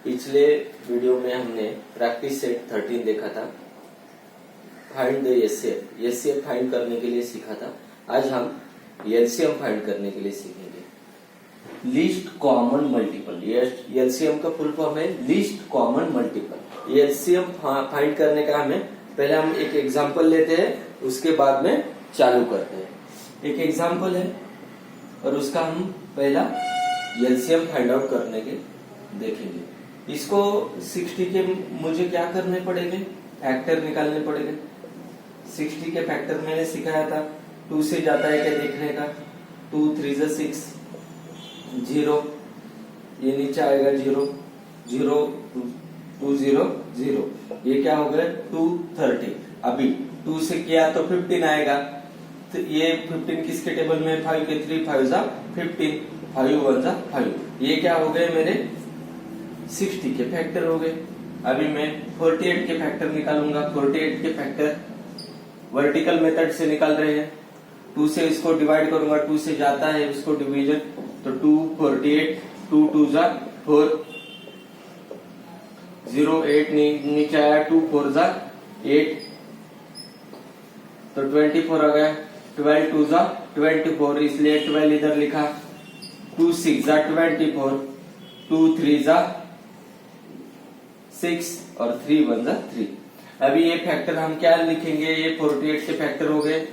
पिछले वीडियो में हमने प्रैक्टिस सेट 13 देखा था, find the HCF. HCF find करने के लिए सीखा था। आज हम एलसीएम फाइंड करने के लिए सीखेंगे। Least common multiple. एलसीएम का फुल फॉर्म है least common multiple. LCM find करने का हमें पहले हम एक एग्जांपल लेते हैं, उसके बाद में चालू करते हैं। एक एग्जांपल है और उसका हम पहला एलसीएम फाइंड आउट करने के देखेंगे। इसको 60 के मुझे क्या करने पड़ेंगे, फैक्टर निकालने पड़ेंगे। 60 के फैक्टर मैंने सिखाया था, 2 से जाता है क्या देखने का। 2 3 6 0, ये नीचे आएगा 0 0 2 0 0, ये क्या हो गया 230। अभी 2 से किया तो 15 आएगा, तो ये 15 किसके टेबल में, 5 के 3 5 जा 15, 5 1 जा 5। ये क्या हो गए मेरे 60 के फैक्टर हो गए। अभी मैं 48 के फैक्टर निकालूंगा। 48 के फैक्टर वर्टिकल मेथड से निकाल रहे हैं। 2 से इसको डिवाइड करूंगा, 2 से जाता है उसको डिवीजन, तो 2 48, 2 2 जा 4, 0 8 नीचे आया, 2 4 जा 8, तो 24 आ गया। 12 2 जा 24, इसलिए 12 इधर लिखा। 2 6 जा 24, 2 3 जा 6 और 3 1 जा 3। अभी ये फैक्टर हम क्या लिखेंगे, ये 48 के फैक्टर हो गए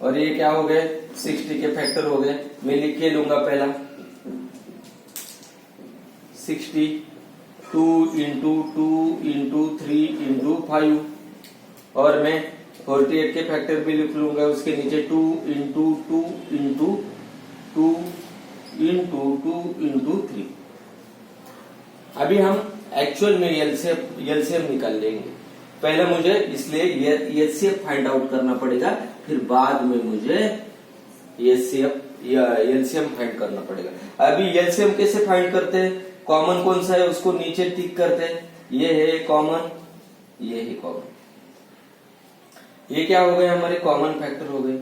और ये क्या हो गए 60 के फैक्टर हो गए। मैं लिख के लूंगा पहला 60, 2 इंटू 2 इंटू 3 इंटू 5, और मैं 48 के फैक्टर भी लिख लूंगा उसके नीचे 2 इंटू 2 इंटू 2 इंटू 2 इंटू 3। अभी हम एक्चुअल में एलसीएम निकाल लेंगे। पहले मुझे इसलिए एचसीएफ फाइंड आउट करना पड़ेगा, फिर बाद में मुझे एलसीएम फाइंड करना पड़ेगा। अभी एलसीएम कैसे फाइंड करते हैं, कॉमन कौन सा है उसको नीचे टिक करते हैं। ये है कॉमन, ये है कॉमन, ये क्या हो गए हमारे कॉमन फैक्टर हो गए,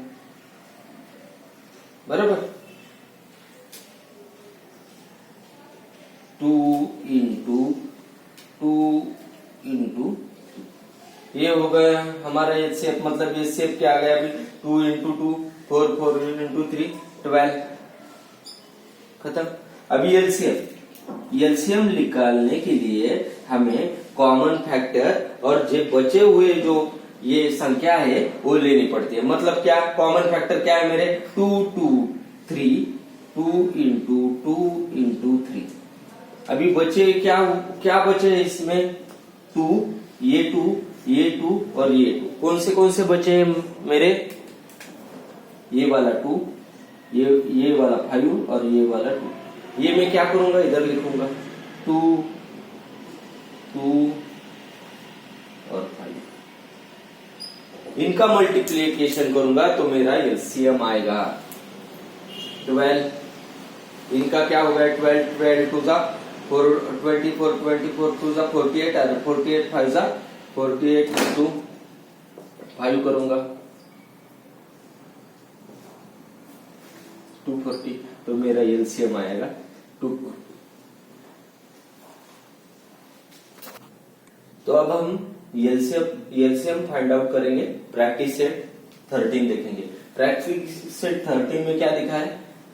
बराबर। 2 इंटू 2 इंटू, ये हो गया हमारा एचसीएफ। मतलब एचसीएफ क्या आ गया अभी 2 इंटू 2 4 4 इंटू 3 12, खत्म। अभी एलसीएम निकालने के लिए हमें कॉमन फैक्टर और जो बचे हुए जो ये संख्या है वो लेनी पड़ती है। मतलब क्या, कॉमन फैक्टर क्या है मेरे 2 2 3, 2 इंटू 2 इंटू 3। अभी बचे क्या बचे है इसमें 2, ये 2, ये 2 और ये 2। कौन से बचे हैं मेरे, ये वाला 2, ये वाला 5 और ये वाला 2। ये मैं क्या करूंगा, इधर लिखूंगा 2 2 और 5। इनका मल्टीप्लीकेशन करूंगा तो मेरा एलसीएम आएगा 12। इनका क्या होगा 12 12 2 जा 24 24 2 जा 48, और 48 5 जा 48 2 5 करूंगा 240, तो मेरा एलसीएम आएगा 240। तो अब हम एलसीएम फाइंड आउट करेंगे। प्रैक्टिस सेट 13 देखेंगे। प्रैक्टिस सेट 13 में क्या दिखा है,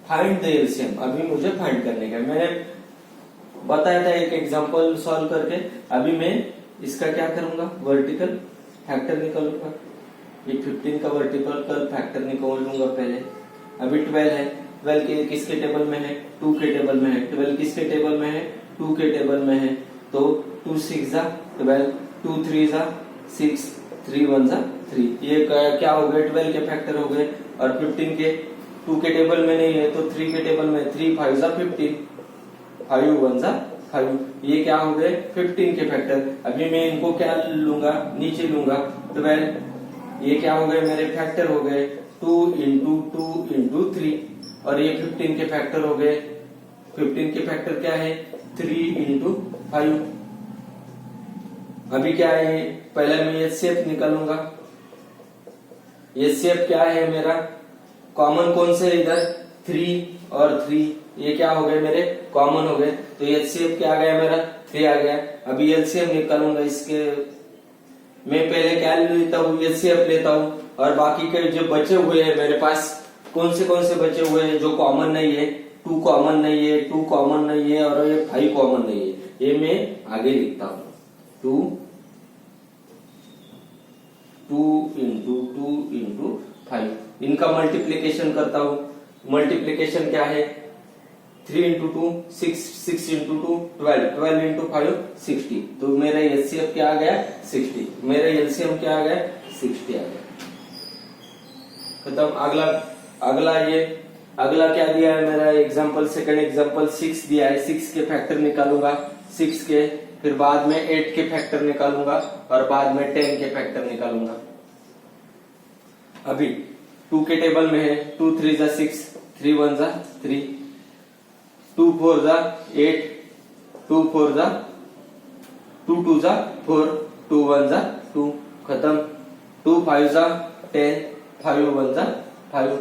फाइंड द एलसीएम। अभी मुझे फाइंड करने का, मैंने बताया था एक एग्जांपल सॉल्व करके। अभी मैं इसका क्या करूंगा, वर्टिकल फैक्टर निकालूंगा। ये 15 का वर्टिकल फैक्टर निकालूंगा पहले। अभी 12 है, 12 के किसके टेबल में है, 2 के टेबल में है। 12 किसके टेबल में है, 2 के टेबल में है, तो 2 6 जा 12, 2 3 जा 6, 3 1 जा 3। ये क्या हो गए 12 के फैक्टर हो गए। और 15 के 2 के टेबल में नहीं है तो 3 के टेबल में, 3 5 जा 15, 5 1 जा 5। ये क्या हो गए 15 के फैक्टर। अभी मैं इनको क्या लूंगा, नीचे लूंगा 12। ये क्या हो गए मेरे फैक्टर हो गए 2 इंटू 2 इंटू 3, और ये 15 के फैक्टर हो गए। 15 के फैक्टर क्या है 3 इंटू 5। अभी क्या है, पहले मैं एचसीएफ निकालूंगा। एचसीएफ क्या है मेरा, कॉमन कौन से इधर 3 और 3, ये क्या हो गए मेरे कॉमन हो गए, तो एचसीएफ क्या आ गया मेरा 3 आ गया। अभी एलसीएम निकालूंगा इसके, मैं पहले क्या लेता हूँ एचसीएफ लेता हूँ, और बाकी के जो बचे हुए हैं मेरे पास कौन से बचे हुए हैं जो कॉमन नहीं है, 2 कॉमन नहीं है, 2 कॉमन नहीं है और ये 5 कॉमन नहीं है, ये मैं आगे लिखता हूँ 2 इंटू 2 इंटू 5। इनका मल्टीप्लीकेशन करता हूँ, मल्टीप्लीकेशन क्या है 3 इंटू 2 6, 6 इंटू 2 12, 12 इंटू 5 60। तो मेरा एचसीएफ क्या आ गया 60, मेरा एलसीएम क्या आ गया 60 आ गया। खत्म। अगला क्या दिया है मेरा एग्जांपल, सेकंड एग्जांपल 6 दिया है, 6 के फैक्टर निकालूंगा, 6 के, फिर बाद में 8 के फैक्टर निकालूंगा और बाद में 10 के फैक्टर निकालूंगा। अभी 2 के टेबल में है 2 3 जा 6, 3 1 जा 3, 2 4 जा 8, 2 4 जा 2 2 जा 4, 2 1 जा 2। खत्म। 2 5 जा 10, 5 1 जा 5।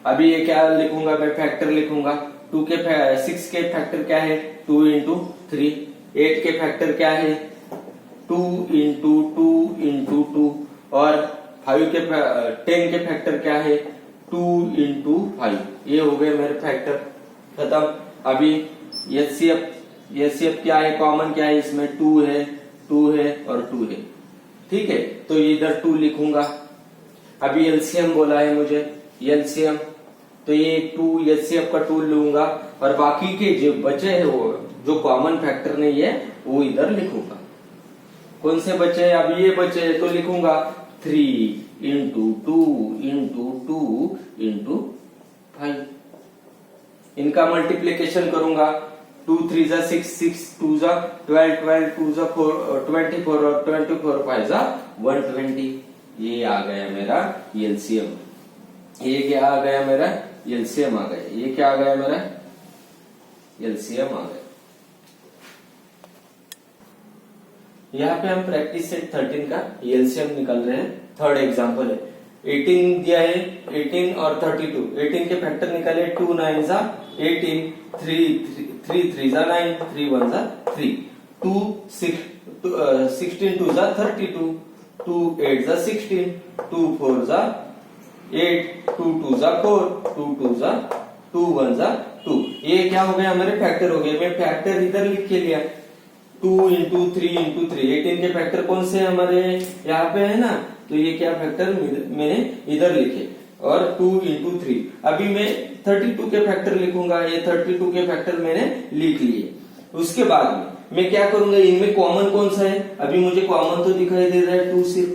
अभी ये क्या लिखूंगा मैं फैक्टर लिखूंगा, 6 के फैक्टर क्या है 2 इंटू 3, 8 के फैक्टर क्या है 2 इंटू 2 इंटू 2 और 10 के फैक्टर क्या है 2 इंटू 5। ये हो गए मेरे फैक्टर। खत्म। अभी एचसीएफ क्या है, कॉमन क्या है इसमें 2 है, 2 है और 2 है। ठीक है, तो इधर 2 लिखूंगा। अभी एलसीएम बोला है मुझे, एलसीएम तो ये 2 एचसीएफ का 2 लूंगा और बाकी के जो बचे है वो जो कॉमन फैक्टर नहीं है वो इधर लिखूंगा। कौन से बचे हैं, अभी ये बचे हैं तो लिखूंगा 3 इंटू 2 इंटू 2 इंटू 5। इनका मल्टीप्लीकेशन करूंगा, 2 3 जा 6, 6 2 जा 12, 12 2 जा 24 और 24 5 जा 120। ये आ गया मेरा एलसीएम। ये क्या आ गया मेरा एलसीएम आ गया। ये क्या आ गया मेरा एलसीएम आ गया। यहाँ पे हम प्रैक्टिस सेट 13 का एलसीएम निकल रहे हैं। थर्ड एग्जांपल है, 18 दिया है, 18 और 32, 18 के फैक्टर निकाले, 2 9 जा 18, 3 3 जा 9, 3 1 जा 3, 2 16 2 जा 32, 2 8 जा 16, 2 4 जा 8, 2 2 जा 4, 2 2 जा 2 1 जा 2। ये क्या हो गया हमारे फैक्टर हो गए। मैं फैक्टर इधर लिख के लिया 2 इंटू 3 इंटू 3। 18 के फैक्टर कौन से हमारे यहाँ पे है ना, तो ये क्या फैक्टर मैंने इधर लिखे और 2 इंटू 3। अभी मैं 32 के फैक्टर लिखूंगा, ये 32 के फैक्टर मैंने लिख लिए। उसके बाद में मैं क्या करूंगा, इनमें कॉमन कौन सा है, अभी मुझे कॉमन तो दिखाई दे रहा है 2 सिर्फ।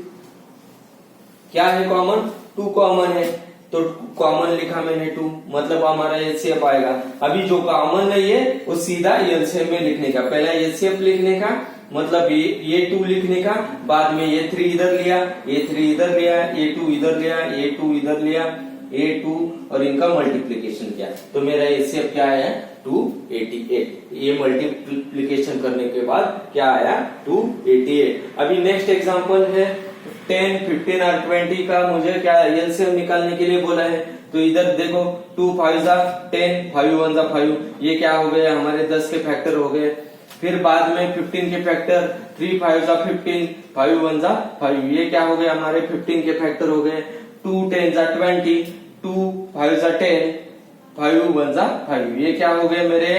क्या है कॉमन, 2 कॉमन है तो कॉमन लिखा मैंने 2, मतलब हमारा एचसीएफ आएगा। अभी जो कॉमन नहीं है वो सीधा एलसीएम में लिखने का, पहला एचसीएफ लिखने का, मतलब ये 2 लिखने का, बाद में ये 3 इधर लिया, ये 3 इधर लिया, ये 2 इधर लिया, ये 2 इधर लिया, ये 2 और इनका मल्टीप्लीकेशन किया, तो मेरा एचसीएफ क्या आया 288। ये मल्टीप्लीकेशन करने के बाद क्या आया 288। अभी नेक्स्ट एग्जांपल है 10 15 और 20 का मुझे क्या एलसीएम निकालने के लिए बोला है। तो इधर देखो 2 5 जा 10, 5 1 जा 5, ये क्या हो गए हमारे 10 के फैक्टर हो गए। फिर बाद में 15 के फैक्टर 3 5 जा 15, 5 1 जा 5, ये क्या हो गए हमारे 15 के फैक्टर हो गए। 2 10 जा 20, 2 5 जा 10, 5 1 जा 5, ये क्या हो गए मेरे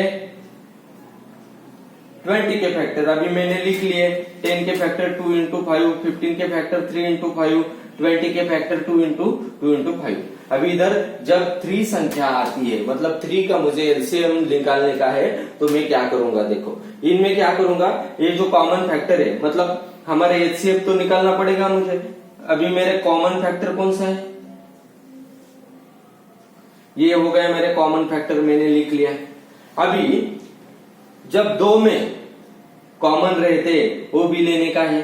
20 के फैक्टर। अभी मैंने लिख लिए 10 के फैक्टर 2 इंटू 5, 15 के फैक्टर 3 इंटू 5, 20 के फैक्टर 2 इंटू 5। अभी इधर जब 3 संख्या आती है, मतलब 3 का मुझे एलसीएम निकालने का है, तो मैं क्या करूंगा, देखो इनमें क्या करूंगा, ये जो कॉमन फैक्टर है, मतलब हमारे एचसीएफ तो निकालना पड़ेगा मुझे। अभी मेरे कॉमन फैक्टर कौन सा है, ये हो गया मेरे कॉमन फैक्टर, मैंने लिख लिया। अभी जब 2 में कॉमन रहते वो भी लेने का है,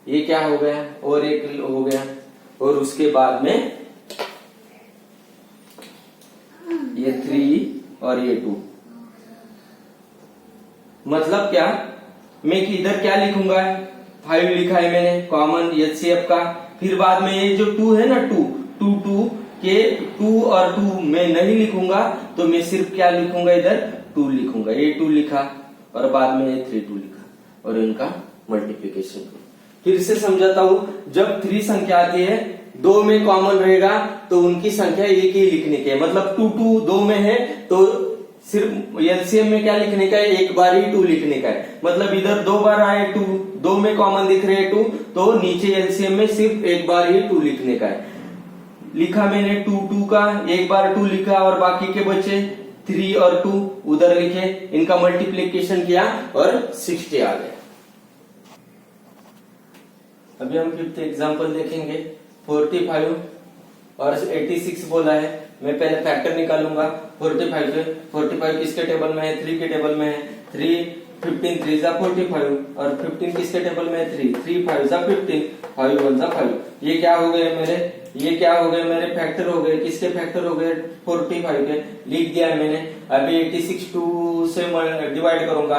ये क्या हो गया और एक हो गया, और उसके बाद में ये 3 और ये 2, मतलब क्या, मैं इधर क्या लिखूंगा 5 लिखा है मैंने कॉमन एचसीएफ का। फिर बाद में ये जो 2 है ना 2 2 2 कि 2 और 2 मैं नहीं लिखूंगा, तो मैं सिर्फ क्या लिखूंगा, इधर 2 लिखूंगा। ये 2 लिखा और बाद में ये 3 2 लिखा और इनका मल्टीप्लीकेशन करो। फिर से समझाता हूं, जब 3 संख्या आती है 2 में कॉमन रहेगा तो उनकी संख्या एक ही लिखने की है। मतलब 2 2 2 में है तो सिर्फ एलसीएम में क्या लिखने का है, एक बार ही 2 लिखने का है। मतलब इधर 2 बार आए 2, 2 में कॉमन दिख रहे हैं 2, तो नीचे एलसीएम में सिर्फ एक बार ही 2 लिखने का है। लिखा मैंने 2 2 का, एक बार 2 लिखा और बाकी के बचे 3 और 2 उधर लिखे, इनका मल्टीप्लीकेशन किया और 60 आ गया। अभी हम 5th एग्जांपल देखेंगे। 45 और 86 बोला है, मैं पहले फैक्टर निकालूंगा। 45 किसके टेबल में है, 3 के टेबल में है। 3 15 3 जा 45 और 15 किसके टेबल में है, 3 3 5 जा 15 5 1 जा 5। ये क्या हो गए मेरे, ये क्या हो गए मेरे, फैक्टर हो गए। किसके फैक्टर हो गए, 45 के। लिख दिया है मैंने। अभी 86 2 से डिवाइड करूंगा।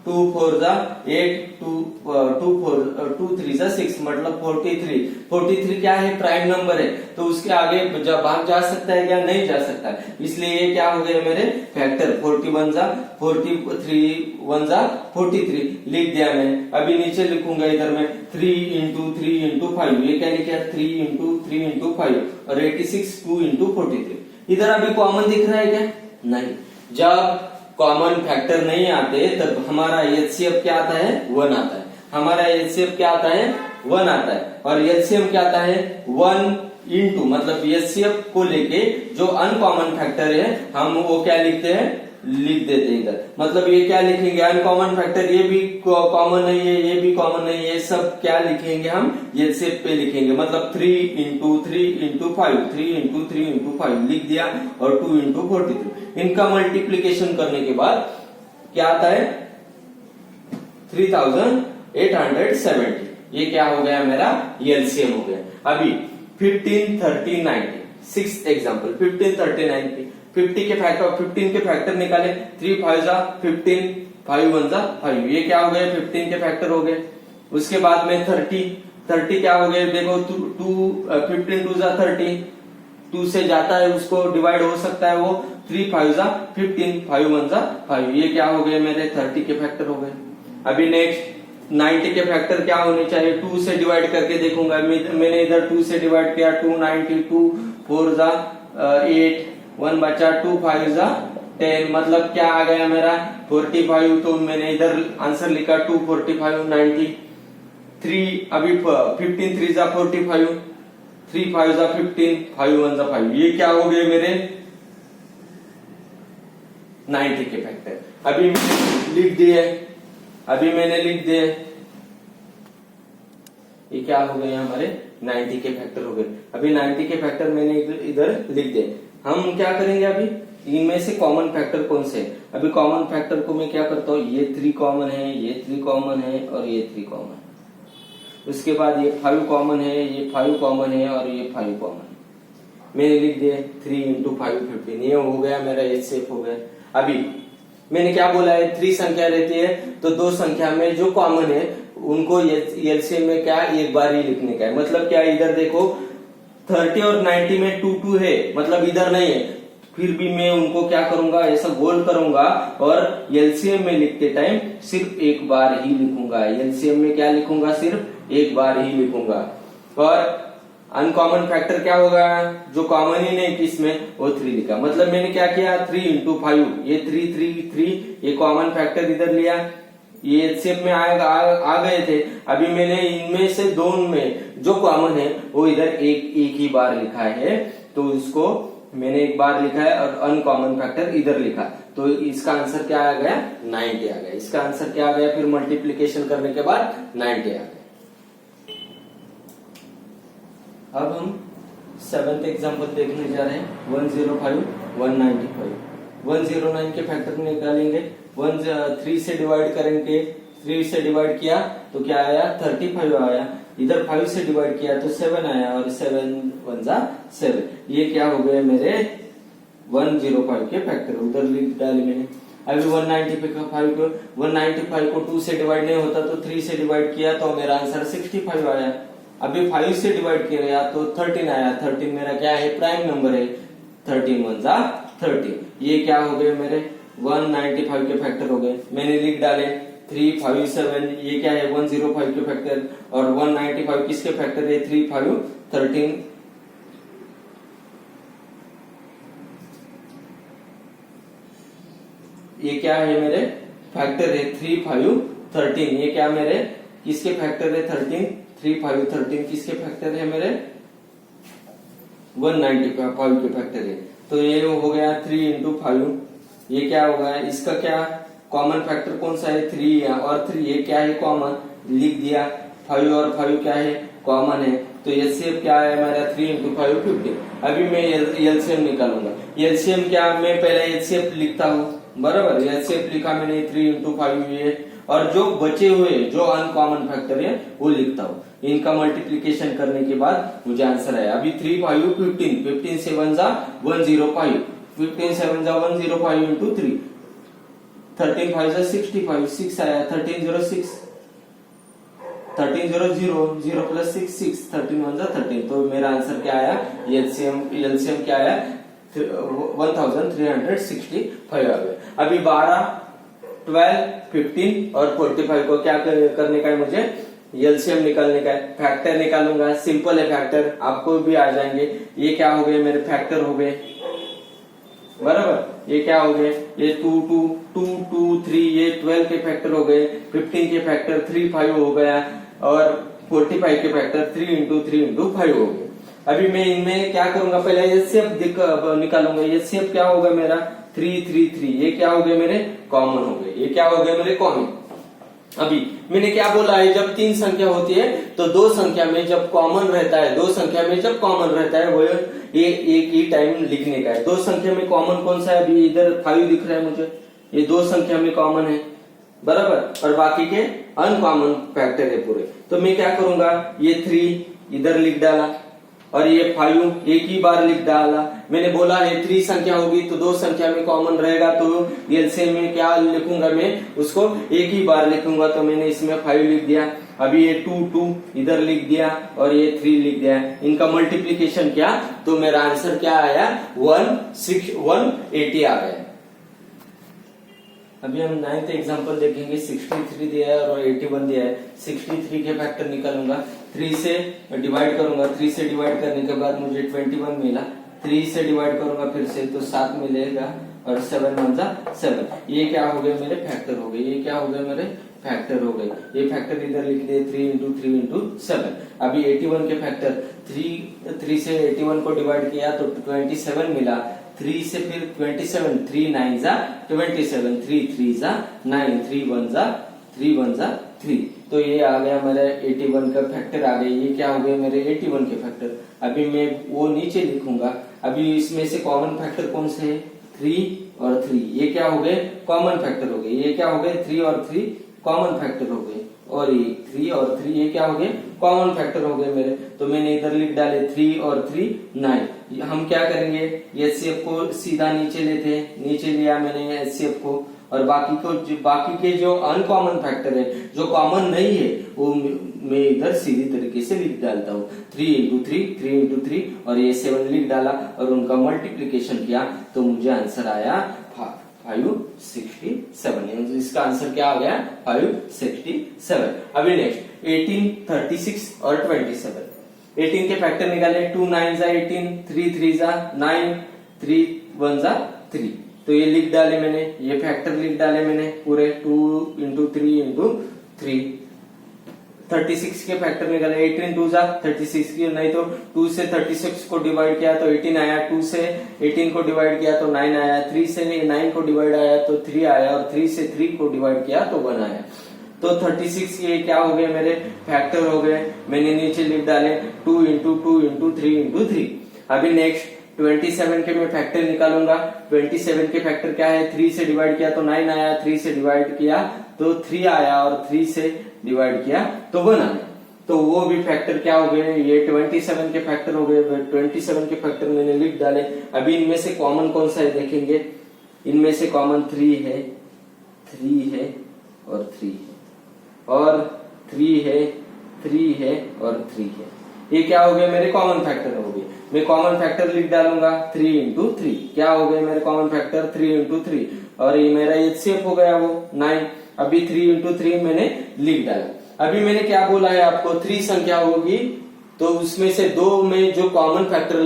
2 4 जा 8, 2 3 जा 6, मतलब 43। 43 क्या है, प्राइम नंबर है, तो उसके आगे भाग जा सकता है क्या, नहीं जा सकता है। इसलिए ये क्या हो गए मेरे फैक्टर। 41 जा 43 1 जा 43 लिख दिया मैंने। अभी नीचे लिखूंगा इधर में 3 इंटू 3 इंटू 5। ये क्या लिखा, 3 इंटू 3 इंटू 5 और 86 2 इंटू 43। इधर अभी कॉमन दिख रहा है क्या, नहीं। जब कॉमन फैक्टर नहीं आते तब हमारा एचसीएफ क्या आता है, 1 आता है। हमारा एचसीएफ क्या आता है, 1 आता है। और एलसीएम क्या आता है, 1 इंटू, मतलब एचसीएफ को लेके जो अनकॉमन फैक्टर है हम वो क्या लिखते हैं, लिख देते हैं इधर। मतलब ये क्या लिखेंगे, अनकॉमन फैक्टर, ये भी कॉमन नहीं है, ये भी कॉमन नहीं है, सब क्या लिखेंगे हम, एचसीएफ पे लिखेंगे। मतलब 3 इंटू 3 इंटू 5, 3 इंटू 3 इंटू 5 लिख दिया और 2 इंटू 43। इनका मल्टीप्लीकेशन करने के बाद क्या आता है, 3870। ये क्या हो गया मेरा, एलसीएम हो गया। अभी 15 30 90 6th एग्जांपल। 15 30 90 50 के फैक्टर, 15 के फैक्टर निकाले। 3 5 जा 15, 5 1 जा 5। ये क्या हो गए, 15 के फैक्टर हो गए। उसके बाद में 30 क्या हो गए, देखो 15 2 जा 30, 2 से जाता है उसको डिवाइड हो सकता है वो। 3 5 जा 15, 5 1 जा 5। ये क्या हो गए मेरे 30 के फैक्टर हो गए। अभी नेक्स्ट 90 के फैक्टर क्या होने चाहिए, 2 से डिवाइड करके देखूंगा। मैंने इधर 2 से डिवाइड किया, 2 90, 2 4 जा 8, 1 बचा, 2 5 जा 10, मतलब क्या आ गया मेरा 45। तो मैंने इधर आंसर लिखा 2 45 90। 3 अभी 15 3 जा 45, 3 5 जा 15, 5 1 जा 5। ये क्या हो गए मेरे 90 के फैक्टर। अभी लिख दिए, ये क्या हो गए हमारे 90 के फैक्टर हो गए। अभी 90 के फैक्टर मैंने इधर लिख दिए। हम क्या करेंगे, अभी इनमें से कॉमन फैक्टर कौन से। अभी कॉमन फैक्टर को मैं क्या करता हूँ, ये 3 कॉमन है, ये 3 कॉमन है और ये 3 कॉमन है। उसके बाद ये 5 कॉमन है, ये 5 कॉमन है और ये 5 कॉमन है। मैंने लिख दिए 3 इंटू 5 15। ये हो गया मेरा एचसीएफ हो गया। अभी मैंने क्या बोला है, 3 संख्या रहती है तो 2 संख्या में जो कॉमन है उनको एलसीएम में क्या एक बार ही लिखने का है। मतलब क्या, इधर देखो 30 और 90 में 2 2 है, मतलब इधर नहीं है, फिर भी मैं उनको क्या करूंगा, ऐसा गोल करूंगा और एलसीएम में लिखते टाइम सिर्फ एक बार ही लिखूंगा। एलसीएम में क्या लिखूंगा, सिर्फ एक बार ही लिखूंगा। और अनकॉमन फैक्टर क्या होगा, जो कॉमन ही नहीं थी इसमें, वो 3 लिखा। मतलब मैंने क्या किया, 3 इंटू 5, ये 3 3 3, ये कॉमन फैक्टर इधर लिया, ये एचसीएफ में आ गए थे। अभी मैंने इनमें से दोनों में जो कॉमन है वो इधर एक ही बार लिखा है, तो इसको मैंने एक बार लिखा है और अनकॉमन फैक्टर इधर लिखा, तो इसका आंसर क्या आ गया, 90 आ गया। इसका आंसर क्या आ गया, फिर मल्टीप्लीकेशन करने के बाद 90 आ गया। अब हम 7th एग्जांपल देखने जा रहे हैं। 105 195 109 के फैक्टर निकालेंगे। 3 से डिवाइड करेंगे, 3 से डिवाइड किया तो क्या आया, 35 आया। इधर 5 से डिवाइड किया तो 7 आया और 7 1 जा 7। ये क्या हो गए मेरे 105 के फैक्टर, उधर लिख डाले मैंने। अभी 195 को 2 से डिवाइड नहीं होता तो 3 से डिवाइड किया तो मेरा आंसर 65 आया। अभी 5 से डिवाइड किया तो 13 आया। 13 मेरा क्या है, प्राइम नंबर है। 13 1 जा 13। ये क्या हो गए मेरे 195 के फैक्टर हो गए। मैंने लिख डाले 357, ये क्या है 105 के फैक्टर, और 195 किसके फैक्टर है 3 5 13। ये क्या है मेरे फैक्टर है 3 5 13। ये क्या मेरे किसके फैक्टर है 13, 3 5 13 किसके फैक्टर है मेरे 195 के फैक्टर है। तो ये हो गया 3 इंटू 5। ये क्या होगा, इसका क्या कॉमन फैक्टर कौन सा है 3 और 3, ये क्या है कॉमन लिख दिया। 5 और 5 क्या है कॉमन है। तो एलसीएम क्या है हमारा 3 इंटू 5 15। अभी मैं एलसीएम निकालूंगा। एलसीएम क्या, मैं पहले एलसीएम लिखता हूँ बराबर। एलसीएम लिखा मैंने 3 इंटू 5 ये, और जो बचे हुए जो अनकॉमन फैक्टर है वो लिखता हूँ। इनका मल्टीप्लीकेशन करने के बाद मुझे आंसर आया। अभी 3 5 15, 15 से 1 जा 105, 15 7 जा 105 इंटू 3, 13 5 जा 65, 6 आया 13 0 6, 13 0 0, 0 प्लस 6 6, 13 1 जा 13। तो मेरा आंसर क्या आया, एलसीएम क्या आया 1365 आ गया। अभी 12 12 15 और 45 को क्या करने का है मुझे, एलसीएम निकालने का है। फैक्टर निकालूंगा, सिंपल है फैक्टर, आपको भी आ जाएंगे। ये क्या हो गए मेरे फैक्टर हो गए बराबर। ये क्या हो गए, ये 2 2 2 2 3, ये 12 के फैक्टर हो गए, 15 के फैक्टर 3 5 हो गया, और 45 के फैक्टर 3 इंटू 3 इंटू 5 हो गए। अभी मैं इनमें क्या करूंगा, पहले एचसीएफ निकालूंगा। एचसीएफ क्या होगा मेरा 3 3 3, ये क्या हो गए मेरे कॉमन हो गए। ये क्या हो गए मेरे कॉमन। अभी मैंने क्या बोला है, जब 3 संख्या होती है तो 2 संख्या में जब कॉमन रहता है, 2 संख्या में जब कॉमन रहता है वो ये एक ही टाइम लिखने का है। 2 संख्या में कॉमन कौन सा है, अभी इधर 5 दिख रहा है मुझे, ये 2 संख्या में कॉमन है बराबर, और बाकी के अनकॉमन फैक्टर है पूरे। तो मैं क्या करूंगा, ये 3 इधर लिख डाला और ये 5 एक ही बार लिख डाला। मैंने बोला है 3 संख्या होगी तो 2 संख्या में कॉमन रहेगा, तो एलसीएम में क्या लिखूंगा मैं, उसको एक ही बार लिखूंगा। तो मैंने इसमें 5 लिख दिया। अभी ये 2 2 इधर लिख दिया और ये 3 लिख दिया। इनका मल्टीप्लीकेशन क्या, तो मेरा आंसर क्या आया 180 आ गया। अभी हम 9th एग्जांपल देखेंगे। 63 दिया है और 81 दिया है। 63 के फैक्टर निकालूंगा, 3 से डिवाइड करूंगा। 3 से डिवाइड करने के बाद मुझे 21 मिला। 3 से डिवाइड करूंगा फिर से तो 7 मिलेगा, और 7 1 जा 7। ये क्या हो गए मेरे फैक्टर हो गए। ये क्या हो गए मेरे फैक्टर हो गए। ये फैक्टर इधर लिख दिए 3 इंटू 3 इंटू 7। अभी 81 के फैक्टर 3 से 81 को डिवाइड किया तो 27 मिला। 3 से फिर 27, 3 9 जा 27, 3 3 जा 9, 3 1 जा 3। तो ये आ गया मेरा 81 का फैक्टर आ गया। ये क्या हो गए मेरे 81 के फैक्टर। अभी मैं वो नीचे लिखूंगा। अभी इसमें से कॉमन फैक्टर कौन से है, 3 और 3। ये क्या हो गए कॉमन फैक्टर हो गए। ये क्या हो गए 3 और 3 कॉमन फैक्टर हो गए, और ये 3 और 3 ये क्या हो गए कॉमन फैक्टर हो गए मेरे। तो मैंने इधर लिख डाले 3 और 3 9। हम क्या करेंगे, एचसीएफ को सीधा नीचे लेते हैं। नीचे लिया मैंने एचसीएफ को, और बाकी के जो अनकॉमन फैक्टर है, जो कॉमन नहीं है, वो मैं इधर सीधी तरीके से लिख डालता हूँ। 3 इंटू 3, 3 इंटू 3, और ये 7 लिख डाला और उनका मल्टीप्लीकेशन किया तो मुझे आंसर आया 567। इसका आंसर क्या आ गया 567। अभी नेक्स्ट 18 36 और 27। 18 के फैक्टर निकाले। 2 9 जा 18, 3 3 जा 9, 3 1 जा 3। तो ये लिख डाले मैंने, ये फैक्टर लिख डाले मैंने पूरे 2 इंटू 3 इंटू 3। 36 के फैक्टर निकाले। 18 2 जा 36 की, नहीं तो 2 से 36 को डिवाइड किया तो 18 आया। 2 से 18 को डिवाइड किया तो 9 आया। 3 से 9 को डिवाइड आया तो 3 आया, और 3 से 3 को डिवाइड किया तो 1 आया। तो 36 ये क्या हो गए मेरे फैक्टर हो गए। मैंने नीचे लिख डाले 2 इंटू 2 इंटू 3 इंटू 3। अभी नेक्स्ट 27 के मैं फैक्टर निकालूंगा। 27 के फैक्टर क्या है, 3 से डिवाइड किया तो 9 आया, 3 से डिवाइड किया तो 3 आया, और 3 से डिवाइड किया तो 1 आया। तो वो भी फैक्टर क्या हो गए, ये 27 के फैक्टर हो गए। 27 के फैक्टर मैंने लिख डाले। अभी इनमें से कॉमन कौन सा है देखेंगे। इनमें से कॉमन 3 है, 3 है और 3 है, और 3 है, 3 है और 3 है। ये क्या हो गए मेरे कॉमन फैक्टर हो गए। मैं कॉमन फैक्टर लिख डालूंगा 3 इंटू 3। क्या हो गए मेरे कॉमन फैक्टर 3 इंटू 3 और ये मेरा एचसीएफ हो गया वो 9। अभी 3 इंटू 3 मैंने लिख डाला। अभी मैंने क्या बोला है आपको 3 संख्या होगी तो उसमें से 2 में जो कॉमन फैक्टर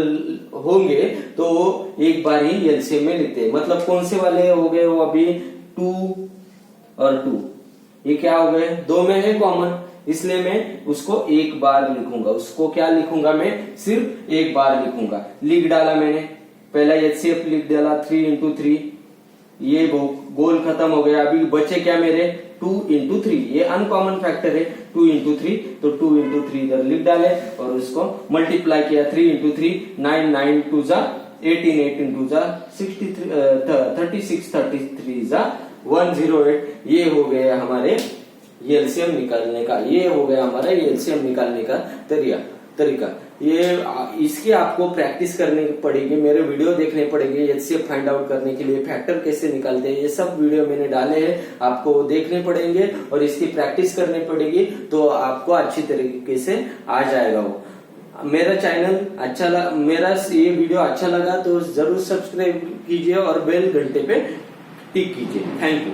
होंगे तो वो एक बार ही एलसीएम में लिखते हैं। मतलब कौन से वाले हो गए वो अभी 2 और 2 ये क्या हो गए 2 में है कॉमन, इसलिए मैं उसको एक बार लिखूंगा। उसको क्या लिखूंगा मैं सिर्फ एक बार लिखूंगा। लिख डाला मैंने, पहला एचसीएफ लिख डाला 3 इंटू 3। ये गोल खत्म हो गया। अभी बचे क्या मेरे 2 इंटू 3। ये अनकॉमन फैक्टर है 2 इंटू 3 तो 2 इंटू 3 इधर लिख डाले और उसको मल्टीप्लाई किया 3 इंटू 3 9 9 2 जा 18 18 2 जा 36 33 जा 108। ये हो गया हमारे एलसीएम निकालने का। ये हो गया हमारा एलसीएम निकालने का तरीका। ये इसकी आपको प्रैक्टिस करनी पड़ेगी, मेरे वीडियो देखने पड़ेंगे एचसीएफ फाइंड आउट करने के लिए। फैक्टर कैसे निकालते हैं ये सब वीडियो मैंने डाले हैं, आपको देखने पड़ेंगे और इसकी प्रैक्टिस करनी पड़ेगी तो आपको अच्छी तरीके से आ जाएगा वो। मेरा चैनल मेरा ये वीडियो अच्छा लगा तो जरूर सब्सक्राइब कीजिए और बेल घंटे पे टिक कीजिए। Thank you.